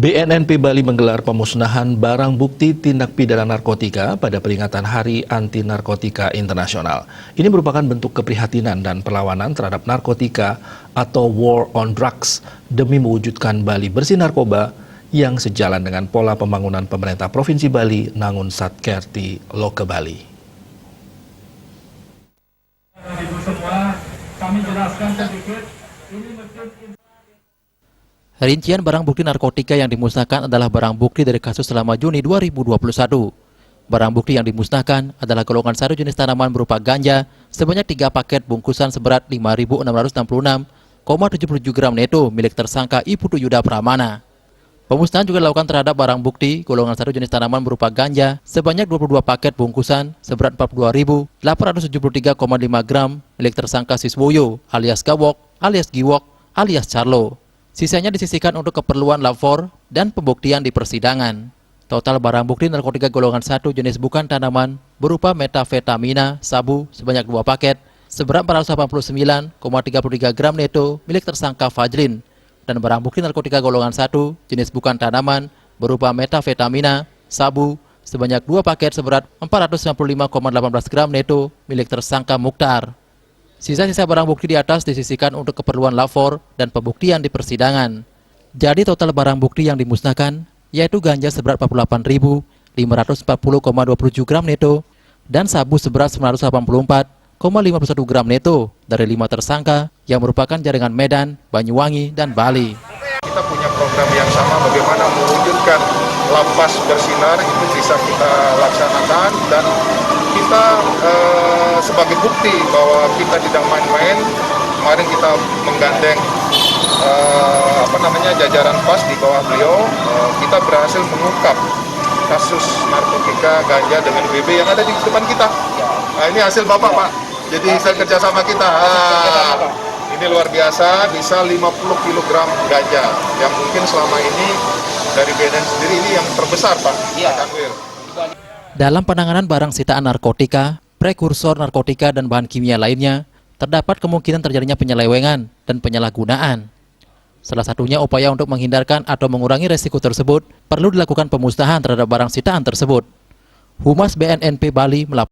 BNNP Bali menggelar pemusnahan barang bukti tindak pidana narkotika pada peringatan Hari Anti Narkotika Internasional. Ini merupakan bentuk keprihatinan dan perlawanan terhadap narkotika atau War on Drugs demi mewujudkan Bali bersih narkoba yang sejalan dengan pola pembangunan pemerintah Provinsi Bali Nangun Satkerti Loke Bali. Ibu semua, kami jelaskan sedikit. Rincian barang bukti narkotika yang dimusnahkan adalah barang bukti dari kasus selama Juni 2021. Barang bukti yang dimusnahkan adalah golongan 1 jenis tanaman berupa ganja sebanyak 3 paket bungkusan seberat 5.666,77 gram neto milik tersangka Iputu Yuda Pramana. Pemusnahan juga dilakukan terhadap barang bukti golongan 1 jenis tanaman berupa ganja sebanyak 22 paket bungkusan seberat 42.873,5 gram milik tersangka Siswoyo alias Gawok alias Giwok alias Charlo. Sisanya disisihkan untuk keperluan lapor dan pembuktian di persidangan. Total barang bukti narkotika golongan 1 jenis bukan tanaman berupa metafetamina, sabu sebanyak 2 paket, seberat 489,33 gram neto milik tersangka Fajlin, dan barang bukti narkotika golongan 1 jenis bukan tanaman berupa metafetamina, sabu sebanyak 2 paket seberat 495,18 gram neto milik tersangka Mukhtar. Sisa-sisa barang bukti di atas disisihkan untuk keperluan lapor dan pembuktian di persidangan. Jadi total barang bukti yang dimusnahkan yaitu ganja seberat 48.540,27 gram neto dan sabu seberat 984,51 gram neto dari 5 tersangka yang merupakan jaringan Medan, Banyuwangi, dan Bali. Kita punya program yang sama bagaimana mewujudkan lapas bersinar itu bisa kita laksanakan, dan kita sebagai bukti bahwa kita tidak main-main. Kemarin kita menggandeng jajaran PAS di bawah beliau, kita berhasil mengungkap kasus narkotika ganja dengan BB yang ada di depan kita. Nah, ini hasil Bapak, Pak. Jadi hasil kerjasama kita. Ini luar biasa, bisa 50 kg ganja yang mungkin selama ini dari BNN sendiri ini yang terbesar, Pak. Dalam penanganan barang sitaan narkotika, prekursor narkotika dan bahan kimia lainnya, terdapat kemungkinan terjadinya penyelewengan dan penyalahgunaan. Salah satunya upaya untuk menghindarkan atau mengurangi resiko tersebut, perlu dilakukan pemusnahan terhadap barang sitaan tersebut. Humas BNNP Bali melaporkan